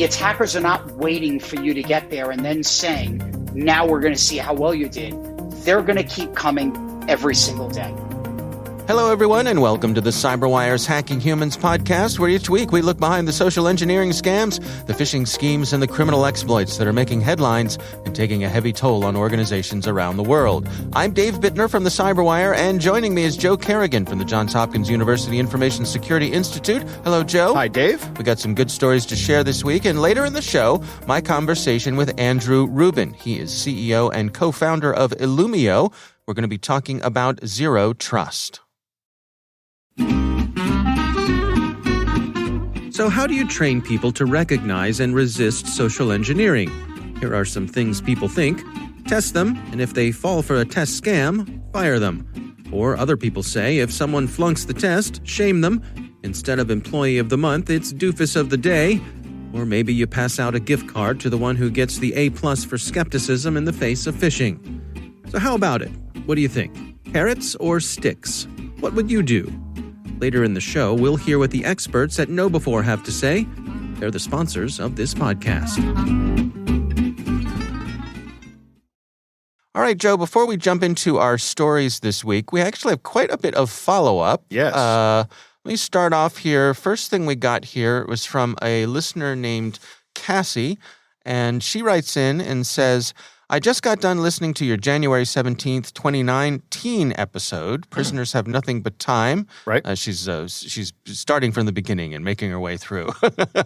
the attackers are not waiting for you to get there and then saying, now we're going to see how well you did. They're going to keep coming every single day. Hello, everyone, and welcome to the CyberWire's Hacking Humans podcast, where each week we look behind the social engineering scams, the phishing schemes, and the criminal exploits that are making headlines and taking a heavy toll on organizations around the world. I'm Dave Bittner from the CyberWire, and joining me is Joe Kerrigan from the Johns Hopkins University Information Security Institute. Hello, Joe. Hi, Dave. We got some good stories to share this week, and later in the show, my conversation with Andrew Rubin. He is CEO and co-founder of Illumio. We're going to be talking about zero trust. So how do you train people to recognize and resist social engineering? Here are some things people think. Test them, and if they fall for a test scam, fire them. Or other people say if someone flunks the test, shame them. Instead of Employee of the Month, it's Doofus of the Day. Or maybe you pass out a gift card to the one who gets the A+ for skepticism in the face of phishing. So how about it? What do you think? Carrots or sticks? What would you do? Later in the show, we'll hear what the experts at KnowBe4 have to say. They're the sponsors of this podcast. All right, Joe, before we jump into our stories this week, we actually have quite a bit of follow-up. Yes. Let me start off here. First thing we got here was from a listener named Cassie, and she writes in and says, I just got done listening to your January 17th, 2019 episode, Prisoners Have Nothing But Time. Right. She's starting from the beginning and making her way through.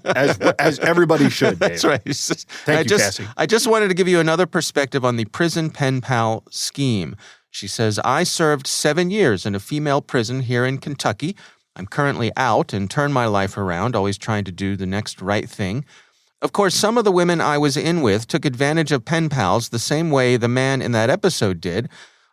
as everybody should, Dave. That's right. Thank you, Cassie. I just wanted to give you another perspective on the prison pen pal scheme. She says, I served 7 years in a female prison here in Kentucky. I'm currently out and turn my life around, always trying to do the next right thing. Of course, some of the women I was in with took advantage of pen pals the same way the man in that episode did,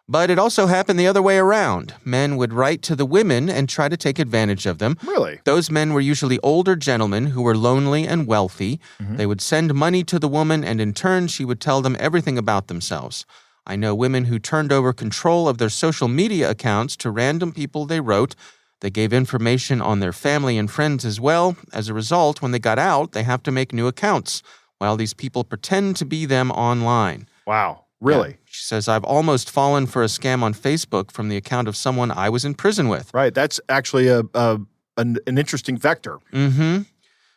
but it also happened the other way around. Men would write to the women and try to take advantage of them. Really? Those men were usually older gentlemen who were lonely and wealthy. Mm-hmm. They would send money to the woman, and in turn, she would tell them everything about themselves. I know women who turned over control of their social media accounts to random people they wrote. They gave information on their family and friends as well. As a result, when they got out, they have to make new accounts, while these people pretend to be them online. Wow. Really? Yeah. She says, I've almost fallen for a scam on Facebook from the account of someone I was in prison with. Right. That's actually an interesting vector. Mm-hmm.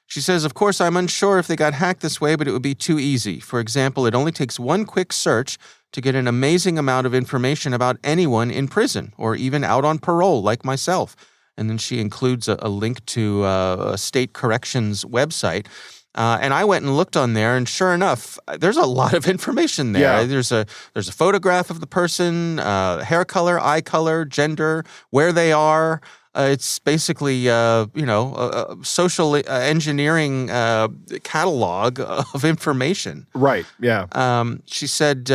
She says, of course, I'm unsure if they got hacked this way, but it would be too easy. For example, it only takes one quick search to get an amazing amount of information about anyone in prison or even out on parole like myself. And then she includes a link to a state corrections website. And I went and looked on there, and sure enough, there's a lot of information there. Yeah. There's a photograph of the person, hair color, eye color, gender, where they are. It's basically, social engineering catalog of information. Right, yeah. She said,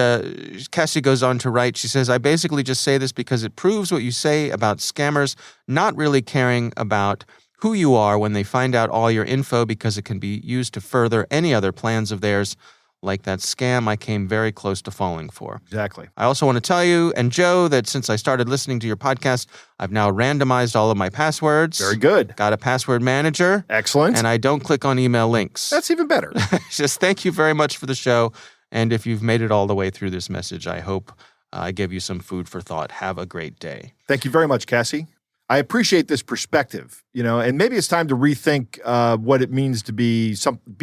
Cassie goes on to write, she says, I basically just say this because it proves what you say about scammers not really caring about who you are when they find out all your info because it can be used to further any other plans of theirs, like that scam I came very close to falling for. Exactly. I also want to tell you, and Joe, that since I started listening to your podcast, I've now randomized all of my passwords. Very good. Got a password manager. Excellent. And I don't click on email links. That's even better. Just thank you very much for the show. And if you've made it all the way through this message, I hope I gave you some food for thought. Have a great day. Thank you very much, Cassie. I appreciate this perspective, and maybe it's time to rethink what it means to be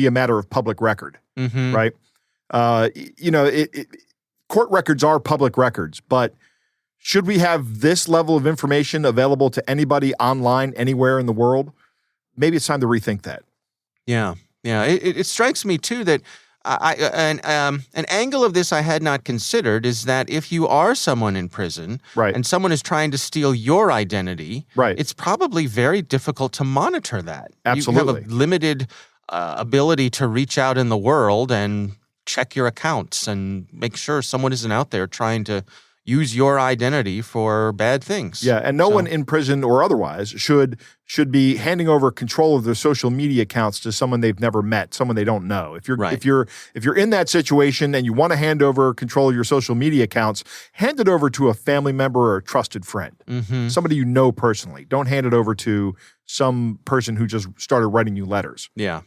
a matter of public record, mm-hmm. right? Court records are public records, but should we have this level of information available to anybody online anywhere in the world? Maybe it's time to rethink that. Yeah. It strikes me too that an angle of this I had not considered is that if you are someone in prison, right, and someone is trying to steal your identity, right, it's probably very difficult to monitor that. Absolutely. You have a limited ability to reach out in the world and check your accounts and make sure someone isn't out there trying to use your identity for bad things. Yeah, and no one in prison or otherwise should be handing over control of their social media accounts to someone they've never met, someone they don't know. If you're in that situation and you want to hand over control of your social media accounts, hand it over to a family member or a trusted friend, mm-hmm. somebody you know personally. Don't hand it over to some person who just started writing you letters. Yeah.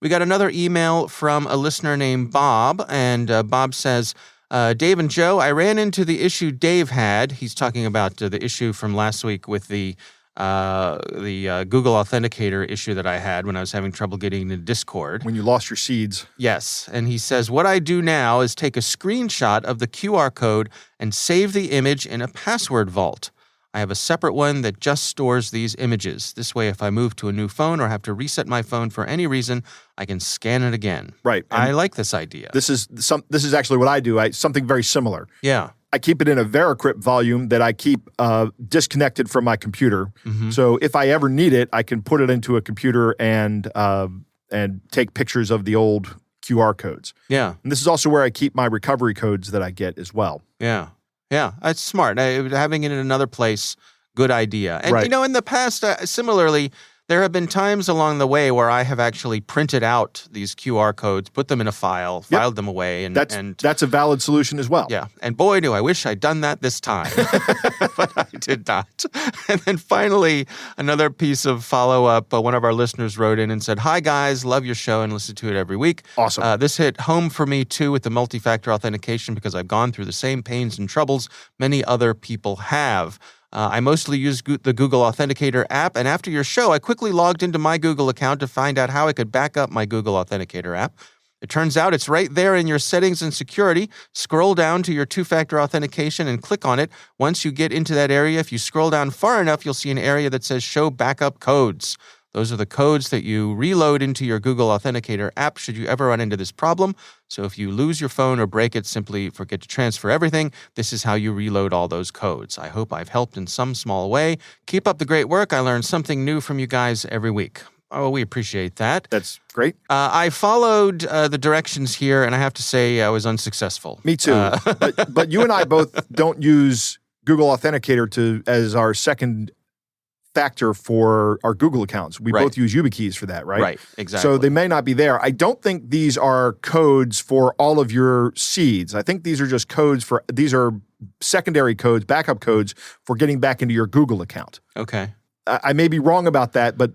We got another email from a listener named Bob, and Bob says, Dave and Joe, I ran into the issue Dave had. He's talking about the issue from last week with the Google Authenticator issue that I had when I was having trouble getting into Discord. When you lost your seeds. Yes, and he says, what I do now is take a screenshot of the QR code and save the image in a password vault. I have a separate one that just stores these images. This way, if I move to a new phone or have to reset my phone for any reason, I can scan it again. Right. I like this idea. This is actually what I do. Something very similar. Yeah. I keep it in a Veracrypt volume that I keep disconnected from my computer. Mm-hmm. So if I ever need it, I can put it into a computer and take pictures of the old QR codes. Yeah. And this is also where I keep my recovery codes that I get as well. Yeah. Yeah, that's smart. Having it in another place, good idea. And, Right. you know, in the past, similarly, there have been times along the way where I have actually printed out these QR codes, put them in a file, filed them away. And that's a valid solution as well. Yeah. And boy, do I wish I'd done that this time. But I did not. And then finally, another piece of follow-up. One of our listeners wrote in and said, hi, guys. Love your show and listen to it every week. Awesome. This hit home for me, too, with the multi-factor authentication because I've gone through the same pains and troubles many other people have. I mostly use the Google Authenticator app, and after your show, I quickly logged into my Google account to find out how I could back up my Google Authenticator app. It turns out it's right there in your settings and security. Scroll down to your two-factor authentication and click on it. Once you get into that area, if you scroll down far enough, you'll see an area that says Show Backup Codes. Those are the codes that you reload into your Google Authenticator app should you ever run into this problem. So if you lose your phone or break it, simply forget to transfer everything. This is how you reload all those codes. I hope I've helped in some small way. Keep up the great work. I learn something new from you guys every week. Oh, we appreciate that. That's great. I followed the directions here, and I have to say I was unsuccessful. Me too. But you and I both don't use Google Authenticator as our second factor for our Google accounts. We both use YubiKeys for that, right? Right, exactly. So they may not be there. I don't think these are codes for all of your seeds. I think these are just these are secondary codes, backup codes for getting back into your Google account. Okay. I may be wrong about that, but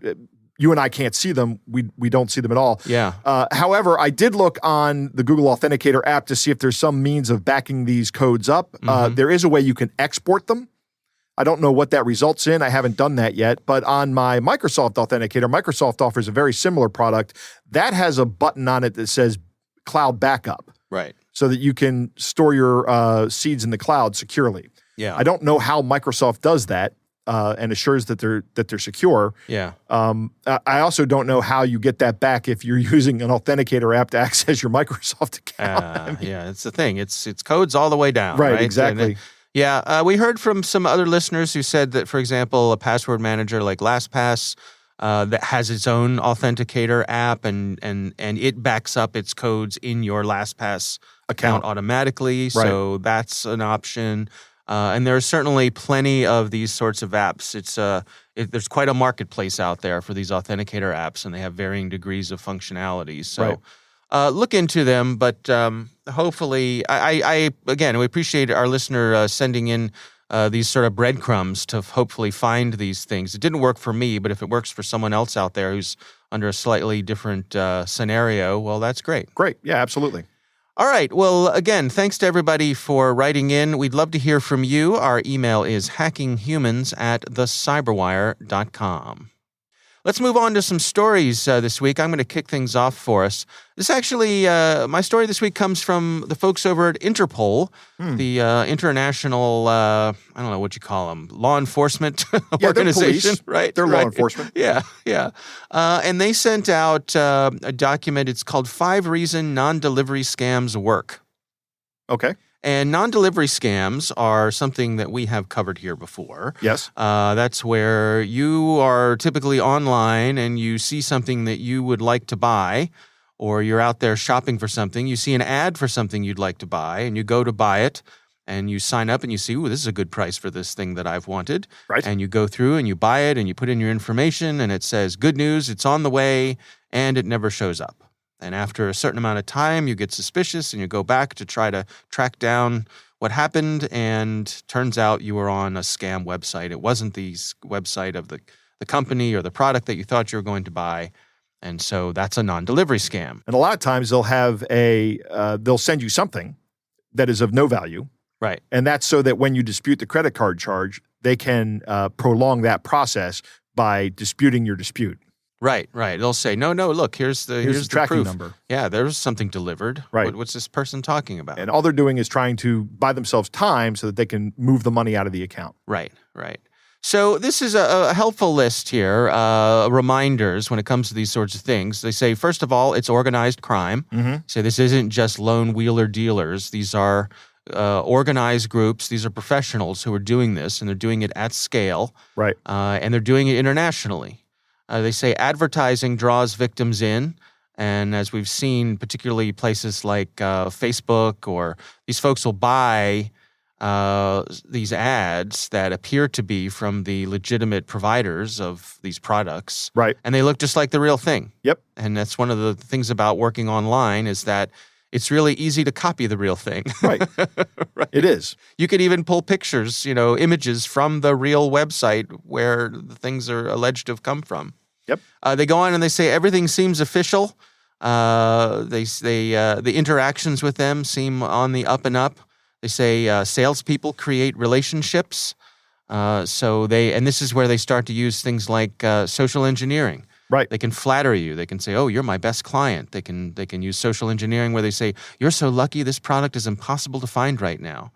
you and I can't see them. We don't see them at all. Yeah. However, I did look on the Google Authenticator app to see if there's some means of backing these codes up. Mm-hmm. There is a way you can export them. I don't know what that results in. I haven't done that yet. But on my Microsoft Authenticator, Microsoft offers a very similar product. That has a button on it that says Cloud Backup. Right. So that you can store your seeds in the cloud securely. Yeah. I don't know how Microsoft does that and assures that they're secure. Yeah. I also don't know how you get that back if you're using an Authenticator app to access your Microsoft account. Yeah, it's the thing. It's codes all the way down. Right, exactly. Yeah, we heard from some other listeners who said that, for example, a password manager like LastPass that has its own Authenticator app and it backs up its codes in your LastPass account automatically. Right. So that's an option. And there's certainly plenty of these sorts of apps. There's quite a marketplace out there for these Authenticator apps, and they have varying degrees of functionality. So. Right. Look into them, but hopefully, we appreciate our listener sending in these sort of breadcrumbs to hopefully find these things. It didn't work for me, but if it works for someone else out there who's under a slightly different scenario, well, that's great. Great. Yeah, absolutely. All right. Well, again, thanks to everybody for writing in. We'd love to hear from you. Our email is hackinghumans@thecyberwire.com. Let's move on to some stories this week. I'm going to kick things off for us. This actually, my story this week comes from the folks over at Interpol, the international, I don't know what you call them, law enforcement organization, right? They're law enforcement. Yeah. And they sent out a document. It's called 5 Reasons Non-Delivery Scams Work. Okay. And non-delivery scams are something that we have covered here before. Yes. That's where you are typically online and you see something that you would like to buy, or you're out there shopping for something. You see an ad for something you'd like to buy, and you go to buy it, and you sign up and you see, ooh, this is a good price for this thing that I've wanted. Right. And you go through and you buy it, and you put in your information, and it says, good news, it's on the way, and it never shows up. And after a certain amount of time, you get suspicious and you go back to try to track down what happened, and turns out you were on a scam website. It wasn't the website of the company or the product that you thought you were going to buy, And so that's a non-delivery scam. And a lot of times they'll have they'll send you something that is of no value. Right. And that's so that when you dispute the credit card charge, they can prolong that process by disputing your dispute. Right. They'll say, no, look, here's the tracking proof. number. Yeah, there's something delivered. Right. What's this person talking about? And all they're doing is trying to buy themselves time so that they can move the money out of the account. Right. So this is a helpful list here, reminders when it comes to these sorts of things. They say, first of all, it's organized crime. So this isn't just lone wheeler dealers. These are organized groups. These are professionals who are doing this, and they're doing it at scale. Right. And they're doing it internationally. They say advertising draws victims in. And as we've seen, particularly places like Facebook, or these folks will buy these ads that appear to be from the legitimate providers of these products. Right. And they look just like the real thing. Yep. And that's one of the things about working online is that it's really easy to copy the real thing. Right. Right. It is. You could even pull pictures, images from the real website where the things are alleged to have come from. Yep. They go on and they say everything seems official. The interactions with them seem on the up and up. They say salespeople create relationships. And this is where they start to use things like social engineering. Right. They can flatter you. They can say, "Oh, you're my best client." They can use social engineering where they say, "You're so lucky. This product is impossible to find right now."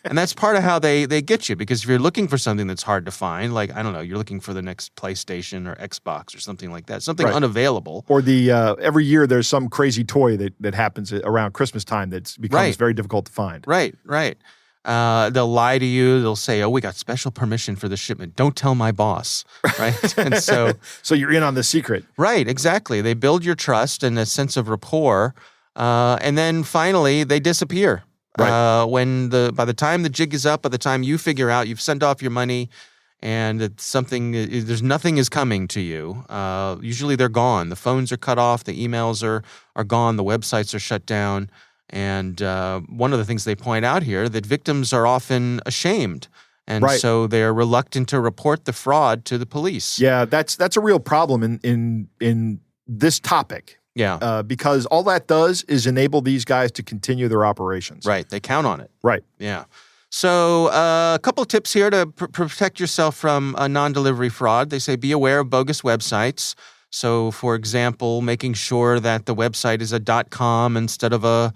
And that's part of how they get you, because if you're looking for something that's hard to find, like, I don't know, you're looking for the next PlayStation or Xbox or something like that, something unavailable. Or every year there's some crazy toy that happens around Christmas time that becomes very difficult to find. Right. They'll lie to you. They'll say, "Oh, we got special permission for the shipment. Don't tell my boss." Right. And so you're in on the secret. Right. Exactly. They build your trust and a sense of rapport. And then finally they disappear. Right. By the time the jig is up, by the time you figure out you've sent off your money and there's nothing is coming to you. Usually they're gone. The phones are cut off. The emails are gone. The websites are shut down. And one of the things they point out here, that victims are often ashamed. And so they're reluctant to report the fraud to the police. Yeah, that's a real problem in this topic. Yeah. Because all that does is enable these guys to continue their operations. Right. They count on it. Right. Yeah. So a couple of tips here to protect yourself from a non-delivery fraud. They say be aware of bogus websites. So, for example, making sure that the website is a .com instead of a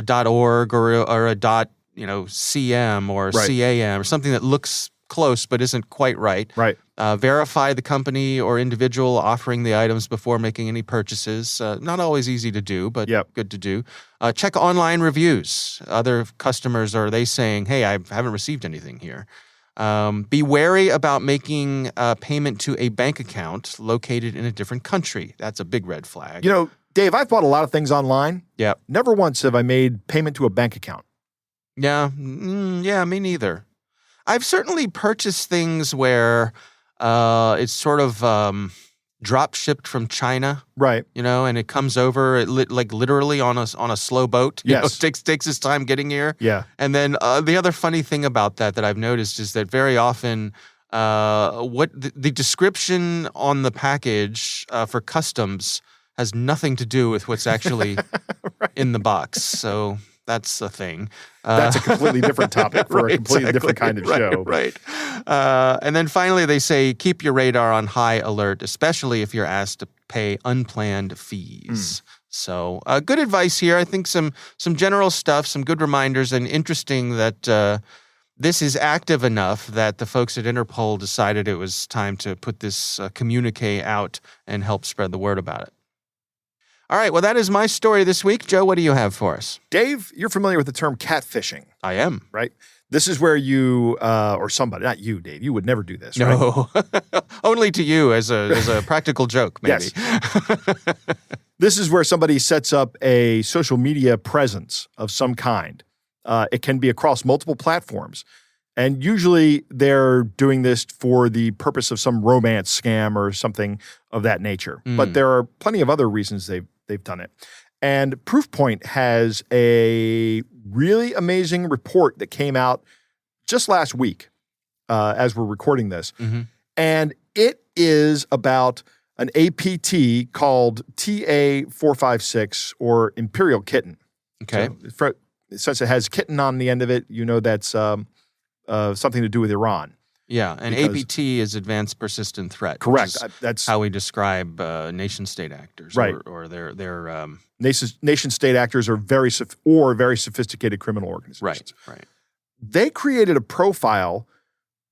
.org or a .cm or CAM or something that looks close but isn't quite right. Right. Verify the company or individual offering the items before making any purchases. Not always easy to do, but good to do. Check online reviews. Other customers, are they saying, "Hey, I haven't received anything here"? Be wary about making a payment to a bank account located in a different country. That's a big red flag. Dave, I've bought a lot of things online. Yeah. Never once have I made payment to a bank account. Yeah. Me neither. I've certainly purchased things where it's sort of drop shipped from China, right? And it comes over like literally on a slow boat. Yes, takes its time getting here. Yeah, and then the other funny thing about that I've noticed is that very often what the description on the package for customs has nothing to do with what's actually in the box. So that's a thing. That's a completely different topic for a completely different kind of show. Right. And then finally, they say keep your radar on high alert, especially if you're asked to pay unplanned fees. So good advice here. I think some general stuff, some good reminders, and interesting that this is active enough that the folks at Interpol decided it was time to put this communique out and help spread the word about it. All right, well, that is my story this week. Joe, what do you have for us? Dave, you're familiar with the term catfishing. I am. Right? This is where you, or somebody, not you, Dave, you would never do this, right? No, only to you as a practical joke, maybe. Yes. This is where somebody sets up a social media presence of some kind. It can be across multiple platforms. And usually they're doing this for the purpose of some romance scam or something of that nature. But there are plenty of other reasons they've done it. And Proofpoint has a really amazing report that came out just last week as we're recording this. And it is about an APT called TA456 or Imperial Kitten. Okay. So, since it has kitten on the end of it, you know that's something to do with Iran. Yeah, and APT is Advanced Persistent Threat. Correct. That's how we describe nation-state actors, right? Or their nation-state actors are very sophisticated criminal organizations. Right. They created a profile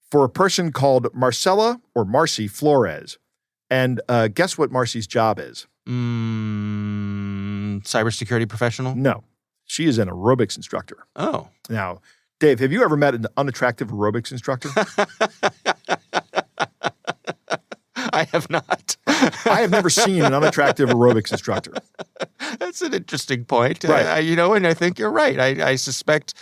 for a person called Marcella or Marcy Flores, and guess what Marcy's job is? Cybersecurity professional? No, she is an aerobics instructor. Oh, now. Dave, have you ever met an unattractive aerobics instructor? I have not. I have never seen an unattractive aerobics instructor. That's an interesting point. Right. And I think you're right. I suspect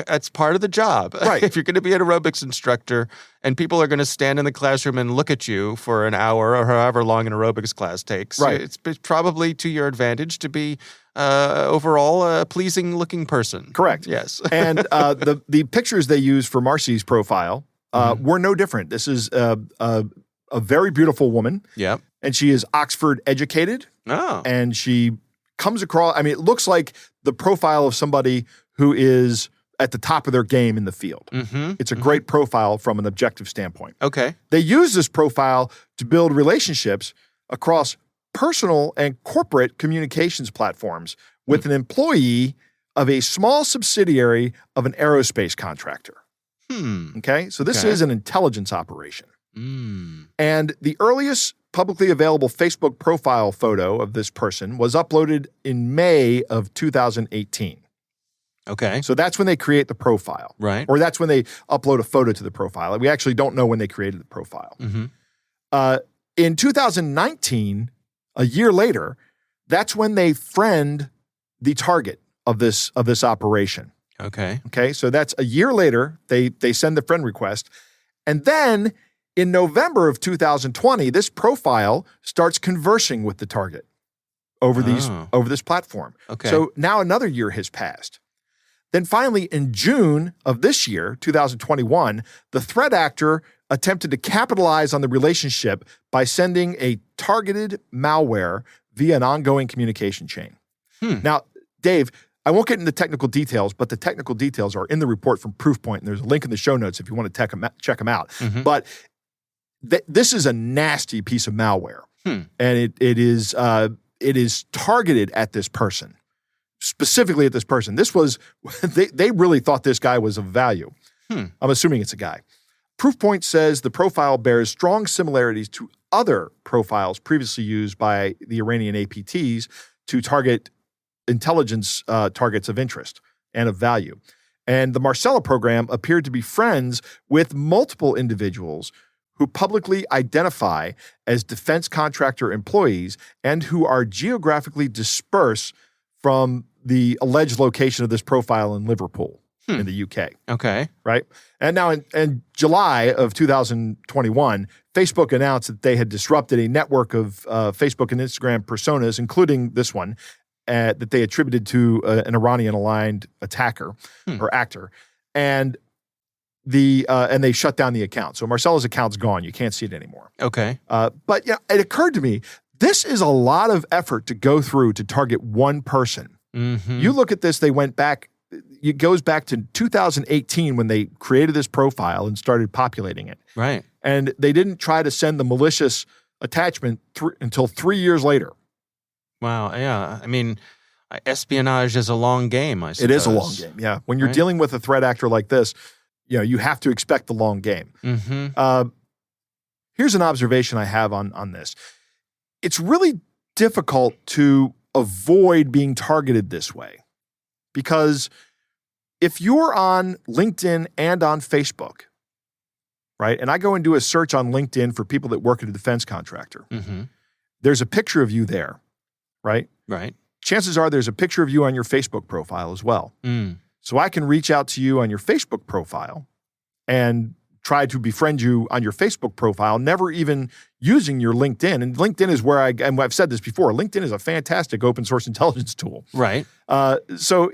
that's part of the job. Right. If you're going to be an aerobics instructor and people are going to stand in the classroom and look at you for an hour or however long an aerobics class takes, right. It's probably to your advantage to be overall a pleasing-looking person. Correct. Yes. And the pictures they use for Marcy's profile were no different. This is a very beautiful woman. Yep. And she is Oxford educated. Oh. And she comes across, it looks like the profile of somebody who is at the top of their game in the field. Mm-hmm. It's a great profile from an objective standpoint. Okay. They use this profile to build relationships across personal and corporate communications platforms with an employee of a small subsidiary of an aerospace contractor. Okay? So this is an intelligence operation. And the earliest publicly available Facebook profile photo of this person was uploaded in May of 2018. Okay. So that's when they create the profile. Right. Or that's when they upload a photo to the profile. We actually don't know when they created the profile. In 2019, a year later, that's when they friend the target of this operation. Okay. Okay. So that's a year later, they send the friend request. And then in November of 2020, this profile starts conversing with the target over this platform. Okay. So now another year has passed. Then finally, in June of this year, 2021, the threat actor attempted to capitalize on the relationship by sending a targeted malware via an ongoing communication chain. Now, Dave, I won't get into technical details, but the technical details are in the report from Proofpoint, and there's a link in the show notes if you want to check them out. But this is a nasty piece of malware, and it is targeted at this person. Specifically at this person. This was, they really thought this guy was of value. I'm assuming it's a guy. Proofpoint says the profile bears strong similarities to other profiles previously used by the Iranian APTs to target intelligence targets of interest and of value. And the Marcella program appeared to be friends with multiple individuals who publicly identify as defense contractor employees and who are geographically dispersed from the alleged location of this profile in Liverpool in the UK. Okay. Right? And now in July of 2021, Facebook announced that they had disrupted a network of Facebook and Instagram personas, including this one, that they attributed to an Iranian-aligned attacker or actor. And they shut down the account. So Marcella's account's gone. You can't see it anymore. Okay. But it occurred to me, this is a lot of effort to go through to target one person. You look at this, they went back, it goes back to 2018 when they created this profile and started populating it. Right. And they didn't try to send the malicious attachment until 3 years later. Wow. Yeah. Espionage is a long game, I suppose. It is a long game, yeah. When you're dealing with a threat actor like this, you have to expect the long game. Here's an observation I have on this. It's really difficult to avoid being targeted this way because if you're on LinkedIn and on Facebook, right, and I go and do a search on LinkedIn for people that work at a defense contractor, there's a picture of you there, right? Right. Chances are there's a picture of you on your Facebook profile as well. So I can reach out to you on your Facebook profile and try to befriend you on your Facebook profile, never even using your LinkedIn. And LinkedIn is where and I've said this before, LinkedIn is a fantastic open source intelligence tool. Right. So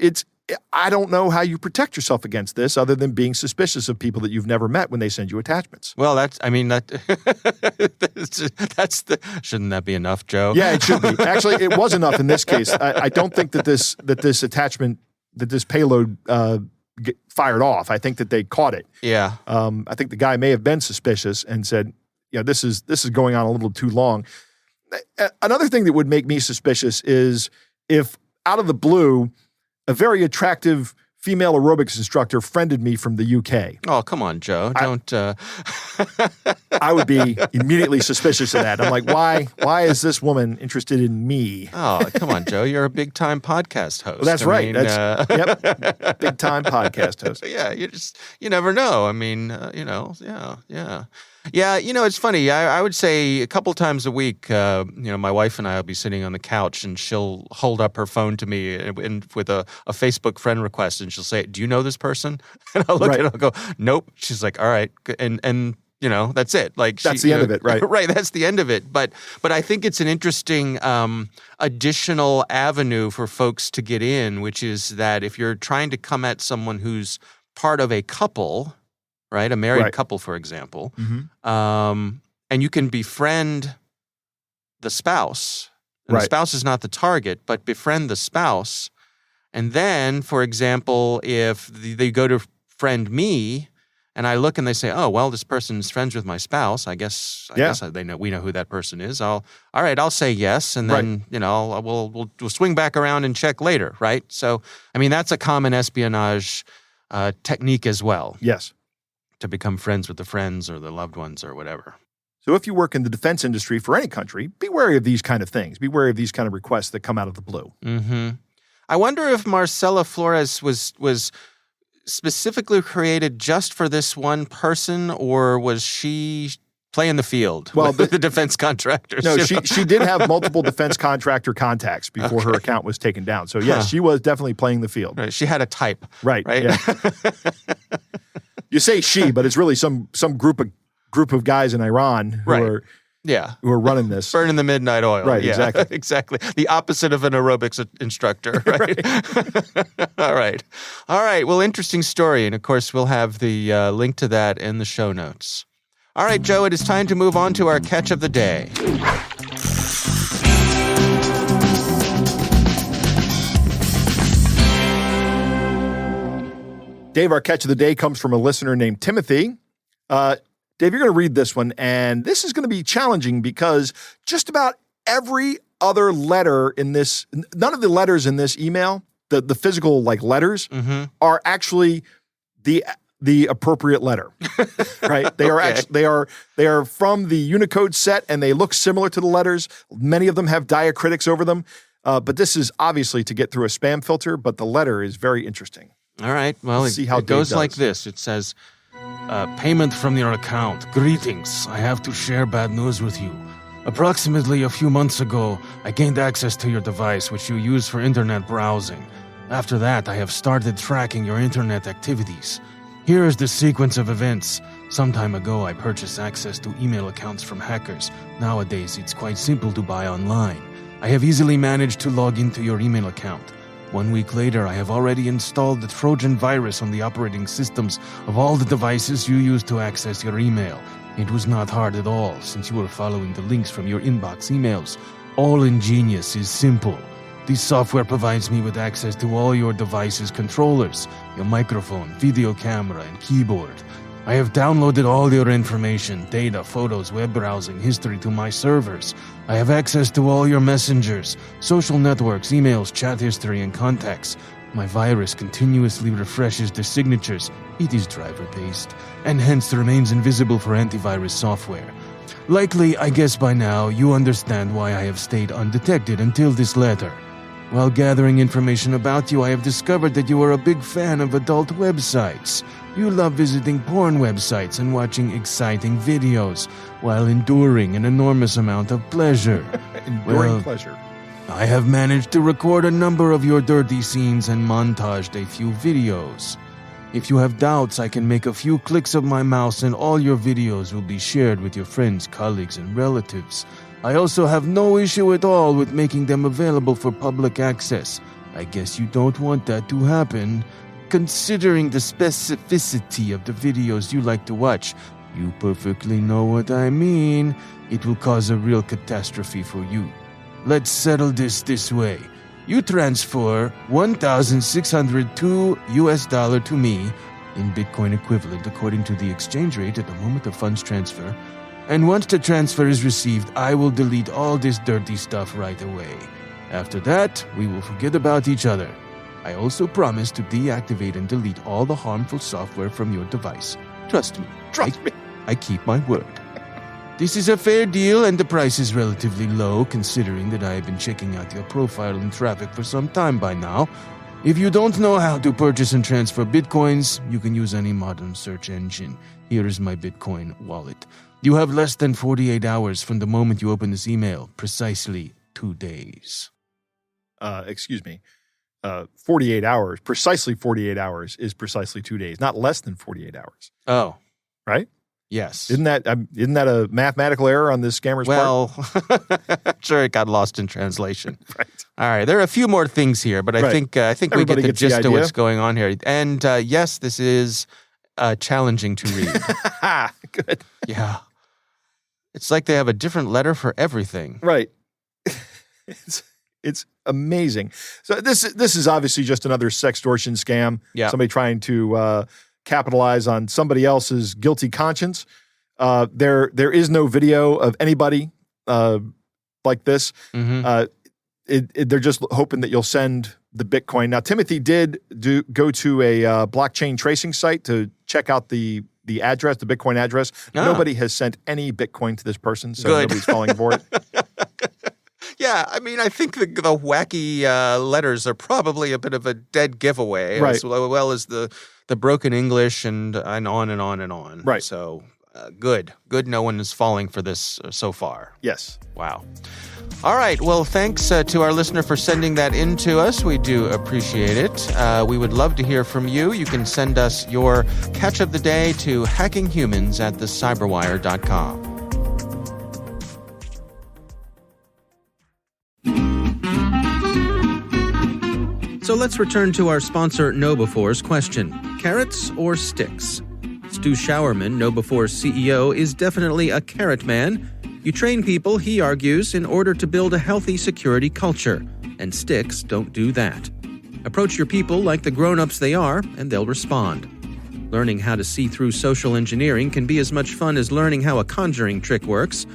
I don't know how you protect yourself against this other than being suspicious of people that you've never met when they send you attachments. Well, shouldn't that be enough, Joe? Yeah, it should be. Actually, it was enough in this case. I don't think that this attachment, that this payload fired off. I think that they caught it. Yeah. I think the guy may have been suspicious and said, this is going on a little too long. Another thing that would make me suspicious is if out of the blue, a very attractive female aerobics instructor friended me from the UK. Oh, come on, Joe. Don't. I would be immediately suspicious of that. I'm like, why is this woman interested in me? Oh, come on, Joe. You're a big-time podcast host. Well, that's right. Yep. Big-time podcast host. Yeah, you never know. I mean, yeah. Yeah, it's funny. I would say a couple times a week, my wife and I will be sitting on the couch and she'll hold up her phone to me and with a Facebook friend request and she'll say, "Do you know this person?" And I'll look at it and I'll go, "Nope." She's like, "All right." And that's it. Like that's the end of it, right? Right, that's the end of it. But I think it's an interesting additional avenue for folks to get in, which is that if you're trying to come at someone who's part of a couple, right? A married couple, for example. Mm-hmm. And you can befriend the spouse. And the spouse is not the target, but befriend the spouse. And then, for example, if they go to friend me and I look and they say, "Oh, well, this person's friends with my spouse. I guess we know who that person is. I'll say yes. And then, we'll swing back around and check later. Right. So, I mean, that's a common espionage technique as well. Yes. To become friends with the friends or the loved ones or whatever. So if you work in the defense industry for any country, be wary of these kind of things. Be wary of these kind of requests that come out of the blue. Mm-hmm. I wonder if Marcela Flores was specifically created just for this one person, or was she playing the field with the defense contractors? No, she did have multiple defense contractor contacts before her account was taken down. So yes, she was definitely playing the field. Right. She had a type. Right? Yeah. You say she, but it's really some group of guys in Iran who are running this. Burning the midnight oil. Right, exactly. Exactly. The opposite of an aerobics instructor, right? All right. Well, interesting story. And of course, we'll have the link to that in the show notes. All right, Joe, it is time to move on to our catch of the day. Dave, our catch of the day comes from a listener named Timothy. Dave, you're going to read this one, and this is going to be challenging because just about every other letter in this, none of the letters in this email, the physical letters, are actually the appropriate letter, right? They are they are from the Unicode set, and they look similar to the letters. Many of them have diacritics over them, but this is obviously to get through a spam filter. But the letter is very interesting. All right. Well, it goes like this. It says, "Payment from your account. Greetings. I have to share bad news with you. Approximately a few months ago, I gained access to your device, which you use for internet browsing. After that, I have started tracking your internet activities. Here is the sequence of events. Some time ago, I purchased access to email accounts from hackers. Nowadays, it's quite simple to buy online. I have easily managed to log into your email account. 1 week later, I have already installed the Trojan virus on the operating systems of all the devices you use to access your email. It was not hard at all, since you were following the links from your inbox emails. All ingenious is simple. This software provides me with access to all your device's controllers, your microphone, video camera, and keyboard. I have downloaded all your information, data, photos, web browsing, history to my servers. I have access to all your messengers, social networks, emails, chat history, and contacts. My virus continuously refreshes the signatures. It is driver-based, and hence remains invisible for antivirus software. Likely, I guess by now, you understand why I have stayed undetected until this letter. While gathering information about you, I have discovered that you are a big fan of adult websites. You love visiting porn websites and watching exciting videos, while enduring an enormous amount of pleasure. Pleasure. I have managed to record a number of your dirty scenes and montaged a few videos. If you have doubts, I can make a few clicks of my mouse and all your videos will be shared with your friends, colleagues, and relatives. I also have no issue at all with making them available for public access. I guess you don't want that to happen. Considering the specificity of the videos you like to watch, you perfectly know what I mean. It will cause a real catastrophe for you. Let's settle this way. You transfer $1,602 to me in Bitcoin equivalent according to the exchange rate at the moment of funds transfer. And once the transfer is received, I will delete all this dirty stuff right away. After that, we will forget about each other. I also promise to deactivate and delete all the harmful software from your device. Trust me. I keep my word. This is a fair deal, and the price is relatively low, considering that I have been checking out your profile and traffic for some time by now. If you don't know how to purchase and transfer Bitcoins, you can use any modern search engine. Here is my Bitcoin wallet. You have less than 48 hours from the moment you open this email. Precisely 2 days. 48 hours, precisely 48 hours is precisely 2 days, not less than 48 hours. Oh. Right? Yes. Isn't that a mathematical error on this scammer's part? Well, sure, it got lost in translation. Right. All right, there are a few more things here, but I think we get the gist of what's going on here. And yes, this is challenging to read. Good. Yeah. It's like they have a different letter for everything. Right. It's amazing. So this is obviously just another sextortion scam. Yeah. Somebody trying to capitalize on somebody else's guilty conscience. There is no video of anybody like this. Mm-hmm. They're just hoping that you'll send the Bitcoin. Now, Timothy did go to a blockchain tracing site to check out the address, the Bitcoin address. Oh. Nobody has sent any Bitcoin to this person, so Good. nobody's falling for it. Yeah, I mean, I think the wacky letters are probably a bit of a dead giveaway, right. as well as the broken English and on and on and on. Right. So good. No one is falling for this so far. Yes. Wow. All right. Well, thanks to our listener for sending that in to us. We do appreciate it. We would love to hear from you. You can send us your catch of the day to hackinghumans@thecyberwire.com. So let's return to our sponsor, KnowBefore's question. Carrots or sticks? Stu Showerman, KnowBefore's CEO, is definitely a carrot man. You train people, he argues, in order to build a healthy security culture. And sticks don't do that. Approach your people like the grown-ups they are, and they'll respond. Learning how to see through social engineering can be as much fun as learning how a conjuring trick works.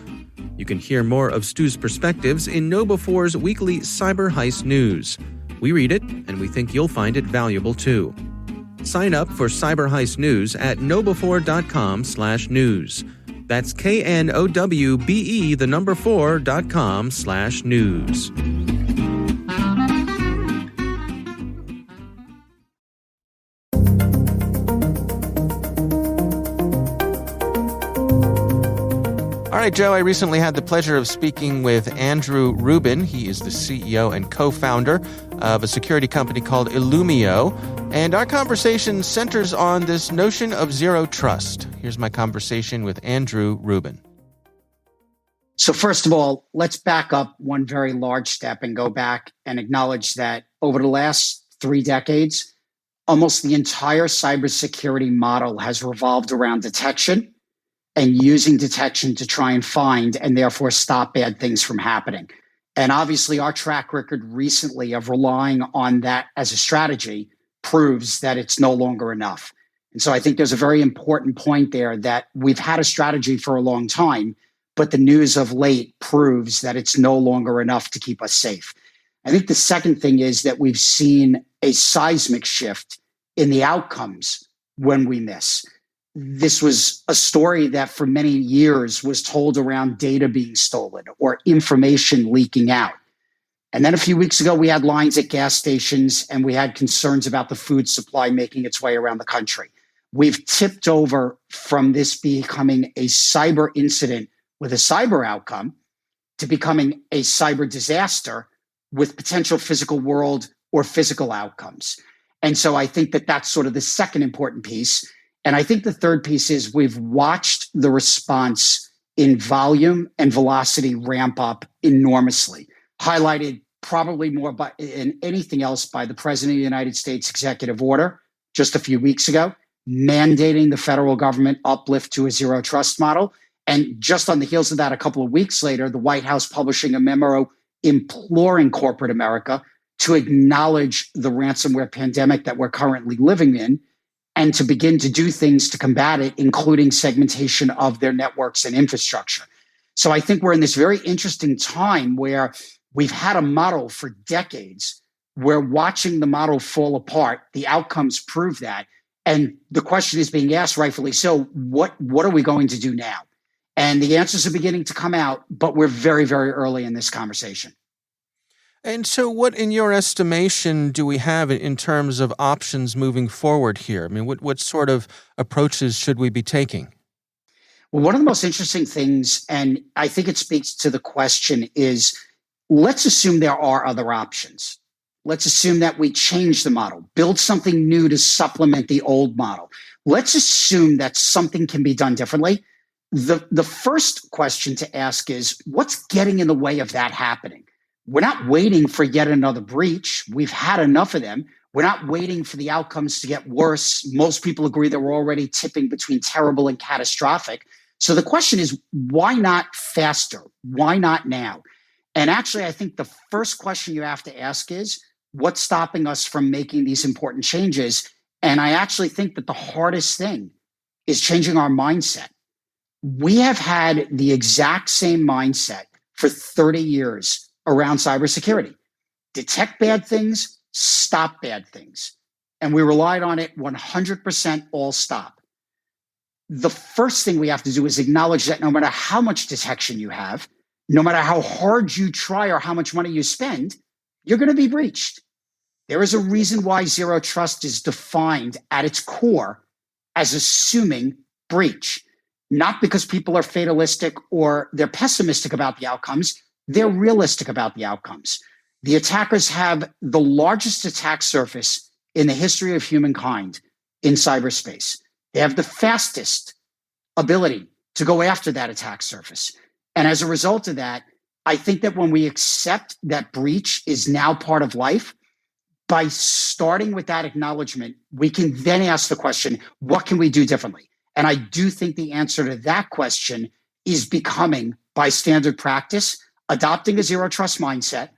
You can hear more of Stu's perspectives in KnowBefore's weekly Cyber Heist News. We read it, and we think you'll find it valuable too. Sign up for Cyber Heist News at knowbefore.com/news. That's KNOWBE4.com/news. All right, Joe, I recently had the pleasure of speaking with Andrew Rubin. He is the CEO and co-founder of a security company called Illumio. And our conversation centers on this notion of zero trust. Here's my conversation with Andrew Rubin. So first of all, let's back up one very large step and go back and acknowledge that over the last 3 decades, almost the entire cybersecurity model has revolved around detection and using detection to try and find and therefore stop bad things from happening. And obviously our track record recently of relying on that as a strategy proves that it's no longer enough. And so I think there's a very important point there that we've had a strategy for a long time, but the news of late proves that it's no longer enough to keep us safe. I think the second thing is that we've seen a seismic shift in the outcomes when we miss. This was a story that for many years was told around data being stolen or information leaking out. And then a few weeks ago, we had lines at gas stations and we had concerns about the food supply making its way around the country. We've tipped over from this becoming a cyber incident with a cyber outcome to becoming a cyber disaster with potential physical world or physical outcomes. And so I think that that's sort of the second important piece. And I think the third piece is we've watched the response in volume and velocity ramp up enormously, highlighted probably more than anything else by the President of the United States executive order just a few weeks ago, mandating the federal government uplift to a zero trust model. And just on the heels of that, a couple of weeks later, the White House publishing a memo imploring corporate America to acknowledge the ransomware pandemic that we're currently living in and to begin to do things to combat it, including segmentation of their networks and infrastructure. So I think we're in this very interesting time where we've had a model for decades. We're watching the model fall apart. The outcomes prove that. And the question is being asked, rightfully so, what are we going to do now? And the answers are beginning to come out, but we're very, very early in this conversation. And so what, in your estimation, do we have in terms of options moving forward here? I mean, what sort of approaches should we be taking? Well, one of the most interesting things, and I think it speaks to the question, is let's assume there are other options. Let's assume that we change the model, build something new to supplement the old model. Let's assume that something can be done differently. The first question to ask is, what's getting in the way of that happening? We're not waiting for yet another breach. We've had enough of them. We're not waiting for the outcomes to get worse. Most people agree that we're already tipping between terrible and catastrophic. So the question is, why not faster? Why not now? And actually, I think the first question you have to ask is, what's stopping us from making these important changes? And I actually think that the hardest thing is changing our mindset. We have had the exact same mindset for 30 years around cybersecurity. Detect bad things, stop bad things. And we relied on it 100% all stop. The first thing we have to do is acknowledge that no matter how much detection you have, no matter how hard you try or how much money you spend, you're going to be breached. There is a reason why zero trust is defined at its core as assuming breach, not because people are fatalistic or they're pessimistic about the outcomes. They're realistic about the outcomes. The attackers have the largest attack surface in the history of humankind in cyberspace. They have the fastest ability to go after that attack surface. And as a result of that, I think that when we accept that breach is now part of life, by starting with that acknowledgement, we can then ask the question, what can we do differently? And I do think the answer to that question is becoming, by standard practice, adopting a zero trust mindset.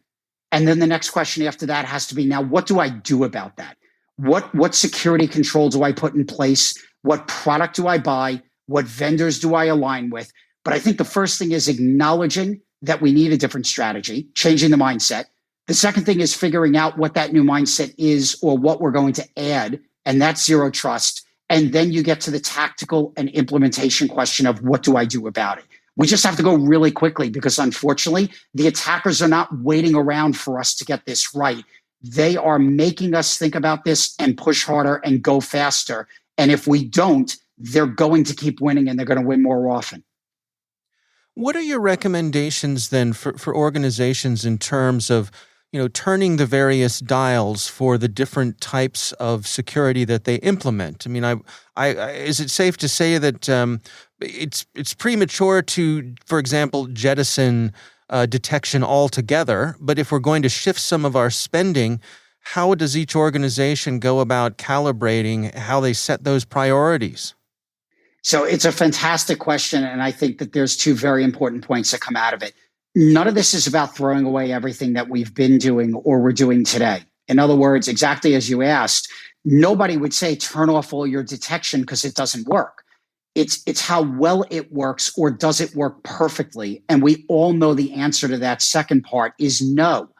And then the next question after that has to be, now, what do I do about that? What security control do I put in place? What product do I buy? What vendors do I align with? But I think the first thing is acknowledging that we need a different strategy, changing the mindset. The second thing is figuring out what that new mindset is or what we're going to add, and that's zero trust. And then you get to the tactical and implementation question of what do I do about it? We just have to go really quickly because unfortunately, the attackers are not waiting around for us to get this right. They are making us think about this and push harder and go faster. And if we don't, they're going to keep winning and they're going to win more often. What are your recommendations then for organizations in terms of, turning the various dials for the different types of security that they implement? I mean, is it safe to say that it's premature to, for example, jettison detection altogether? But if we're going to shift some of our spending, how does each organization go about calibrating how they set those priorities? So it's a fantastic question. And I think that there's two very important points that come out of it. None of this is about throwing away everything that we've been doing or we're doing today. In other words, exactly as you asked, nobody would say turn off all your detection because it doesn't work. It's how well it works, or does it work perfectly? And we all know the answer to that second part is no.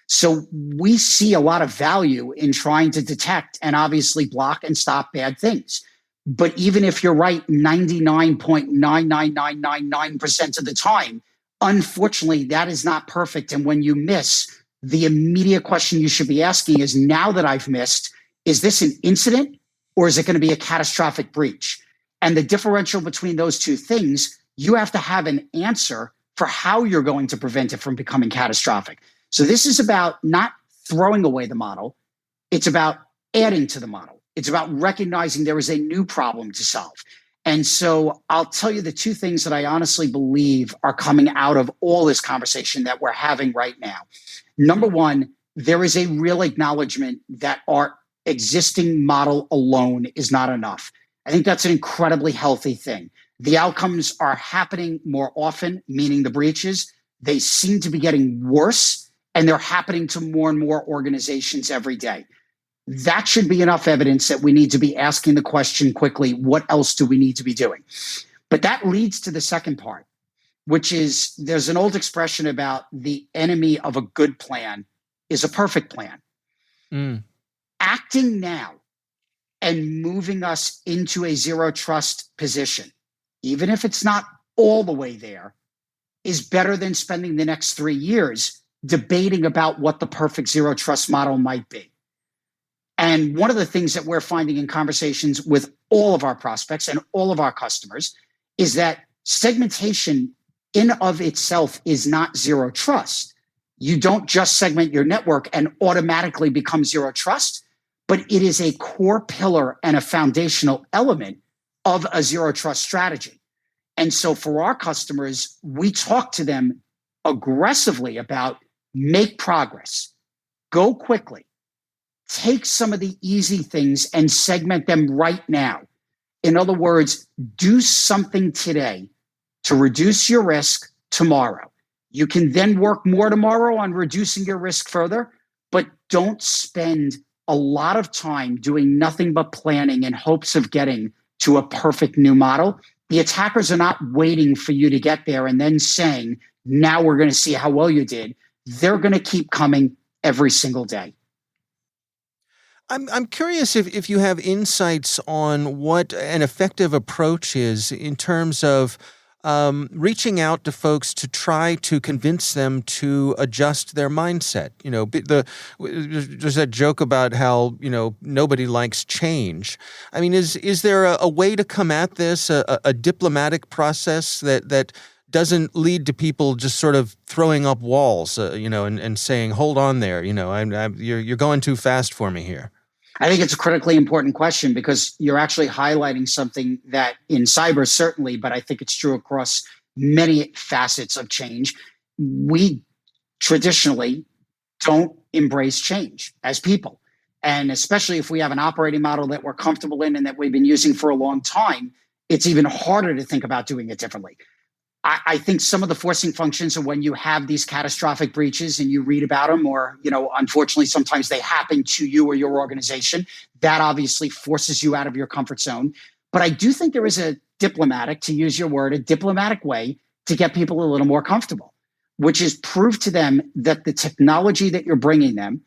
So we see a lot of value in trying to detect and obviously block and stop bad things. But even if you're right 99.99999% of the time, unfortunately, that is not perfect. And when you miss, the immediate question you should be asking is, now that I've missed, is this an incident or is it going to be a catastrophic breach? And the differential between those two things, you have to have an answer for how you're going to prevent it from becoming catastrophic. So this is about not throwing away the model. It's about adding to the model. It's about recognizing there is a new problem to solve. And so I'll tell you the two things that I honestly believe are coming out of all this conversation that we're having right now. Number one, there is a real acknowledgement that our existing model alone is not enough. I think that's an incredibly healthy thing. The outcomes are happening more often, meaning the breaches. They seem to be getting worse, and they're happening to more and more organizations every day. That should be enough evidence that we need to be asking the question quickly, what else do we need to be doing? But that leads to the second part, which is there's an old expression about the enemy of a good plan is a perfect plan. Acting now and moving us into a zero trust position, even if it's not all the way there, is better than spending the next 3 years debating about what the perfect zero trust model might be. And one of the things that we're finding in conversations with all of our prospects and all of our customers is that segmentation in of itself is not zero trust. You don't just segment your network and automatically become zero trust, but it is a core pillar and a foundational element of a zero trust strategy. And so for our customers, we talk to them aggressively about make progress, go quickly, take some of the easy things and segment them right now. In other words, do something today to reduce your risk tomorrow. You can then work more tomorrow on reducing your risk further, but don't spend a lot of time doing nothing but planning in hopes of getting to a perfect new model. The attackers are not waiting for you to get there and then saying, now we're going to see how well you did. They're going to keep coming every single day. I'm curious if you have insights on what an effective approach is in terms of reaching out to folks to try to convince them to adjust their mindset. You know, there's that joke about how, you know, nobody likes change. I mean, is there a way to come at this, a diplomatic process that doesn't lead to people just sort of throwing up walls, and saying, hold on there, you're going too fast for me here? I think it's a critically important question because you're actually highlighting something that in cyber, certainly, but I think it's true across many facets of change. We traditionally don't embrace change as people. And especially if we have an operating model that we're comfortable in and that we've been using for a long time, it's even harder to think about doing it differently. I think some of the forcing functions are when you have these catastrophic breaches and you read about them, or, unfortunately, sometimes they happen to you or your organization. That obviously forces you out of your comfort zone. But I do think there is a diplomatic, to use your word, a diplomatic way to get people a little more comfortable, which is prove to them that the technology that you're bringing them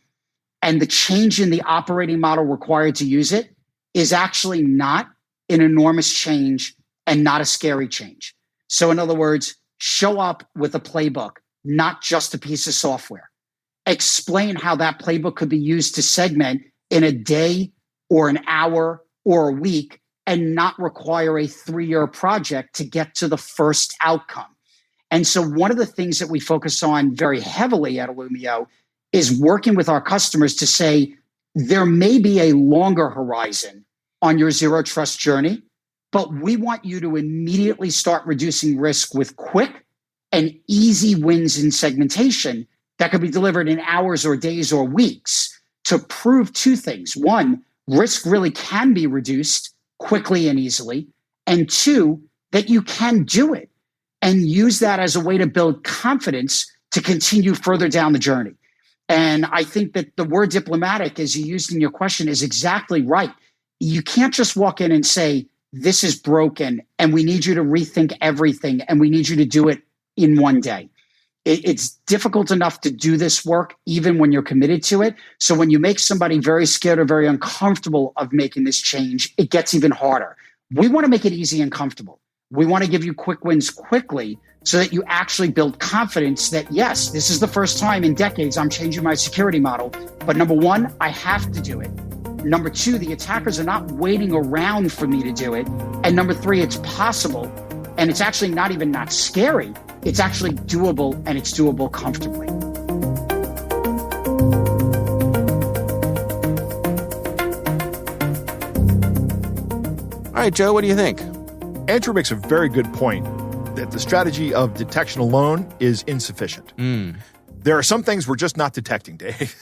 and the change in the operating model required to use it is actually not an enormous change and not a scary change. So in other words, show up with a playbook, not just a piece of software. Explain how that playbook could be used to segment in a day or an hour or a week and not require a 3-year project to get to the first outcome. And so one of the things that we focus on very heavily at Illumio is working with our customers to say, there may be a longer horizon on your zero trust journey, but we want you to immediately start reducing risk with quick and easy wins in segmentation that could be delivered in hours or days or weeks to prove two things. One, risk really can be reduced quickly and easily. And two, that you can do it and use that as a way to build confidence to continue further down the journey. And I think that the word diplomatic, as you used in your question, is exactly right. You can't just walk in and say, this is broken and we need you to rethink everything and we need you to do it in one day. It's difficult enough to do this work even when you're committed to it. So when you make somebody very scared or very uncomfortable of making this change, it gets even harder. We want to make it easy and comfortable. We want to give you quick wins quickly so that you actually build confidence that, yes, this is the first time in decades I'm changing my security model. But number one, I have to do it. Number two, the attackers are not waiting around for me to do it. And number three, it's possible. And it's actually not even not scary. It's actually doable, and it's doable comfortably. All right, Joe, what do you think? Andrew makes a very good point that the strategy of detection alone is insufficient. There are some things we're just not detecting, Dave.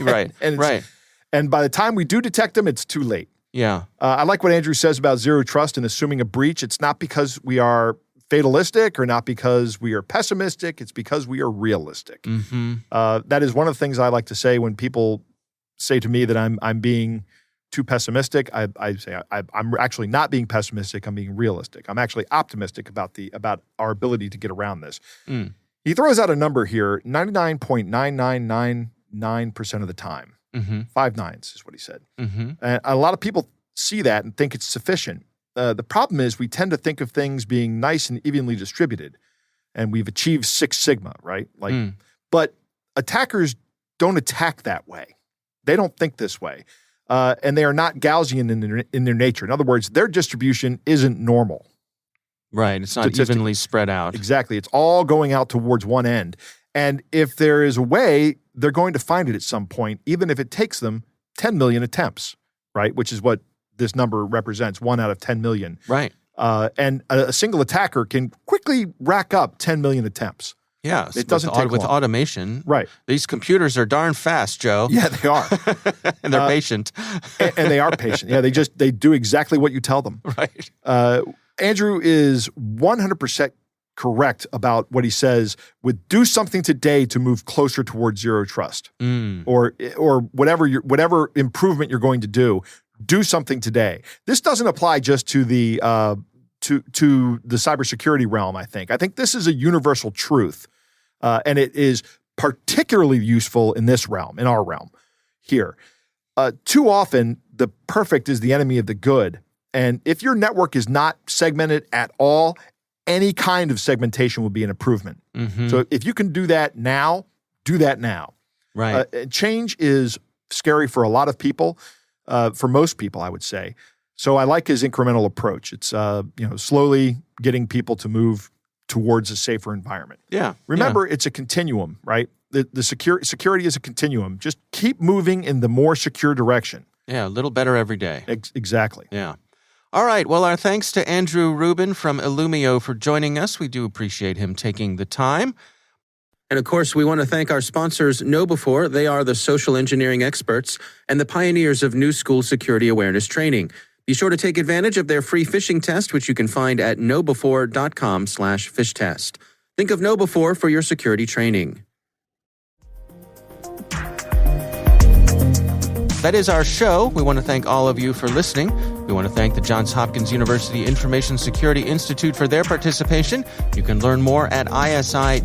Right, right. And by the time we do detect them, it's too late. Yeah. I like what Andrew says about zero trust and assuming a breach. It's not because we are fatalistic or not because we are pessimistic. It's because we are realistic. That is one of the things I like to say when people say to me that I'm being too pessimistic. I say I'm actually not being pessimistic. I'm being realistic. I'm actually optimistic about our ability to get around this. He throws out a number here: 99.9999% of the time. 5 nines is what he said. And a lot of people see that and think it's sufficient. The problem is we tend to think of things being nice and evenly distributed, and we've achieved 6 sigma, right? But attackers don't attack that way. They don't think this way. And they are not Gaussian in their nature. In other words, their distribution isn't normal. Right. It's not evenly spread out. Exactly. It's all going out towards one end. And if there is a way, they're going to find it at some point, even if it takes them 10 million attempts, right? Which is what this number represents, 1 out of 10 million. Right. And a single attacker can quickly rack up 10 million attempts. Yeah, it doesn't take with long. Right. Right. These computers are darn fast, Joe. Yeah, they are. And they're patient. and they are patient. Yeah, they do exactly what you tell them. Right. Andrew is 100% correct about what he says with do something today to move closer towards zero trust. Or whatever improvement you're going to do something today. This doesn't apply just to the to the cybersecurity realm, I think. I think this is a universal truth, and it is particularly useful in this realm, in our realm here. Too often, the perfect is the enemy of the good, and if your network is not segmented at all, any kind of segmentation will be an improvement. So if you can do that now, do that now. Right. Change is scary for a lot of people, for most people, I would say. So I like his incremental approach. It's slowly getting people to move towards a safer environment. Yeah. Remember, it's a continuum, right? The security is a continuum. Just keep moving in the more secure direction. Yeah, a little better every day. Exactly. Yeah. All right. Well, our thanks to Andrew Rubin from Illumio for joining us. We do appreciate him taking the time. And of course, we want to thank our sponsors, KnowBe4. They are the social engineering experts and the pioneers of new school security awareness training. Be sure to take advantage of their free phishing test, which you can find at knowbe4.com/fishtest. Think of KnowBe4 for your security training. That is our show. We want to thank all of you for listening. We want to thank the Johns Hopkins University Information Security Institute for their participation. You can learn more at isi.jhu.edu.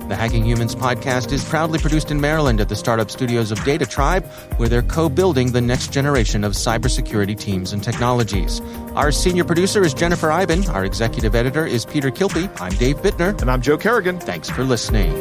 The Hacking Humans podcast is proudly produced in Maryland at the startup studios of Data Tribe, where they're co-building the next generation of cybersecurity teams and technologies. Our senior producer is Jennifer Iben. Our executive editor is Peter Kilpie. I'm Dave Bittner. And I'm Joe Kerrigan. Thanks for listening.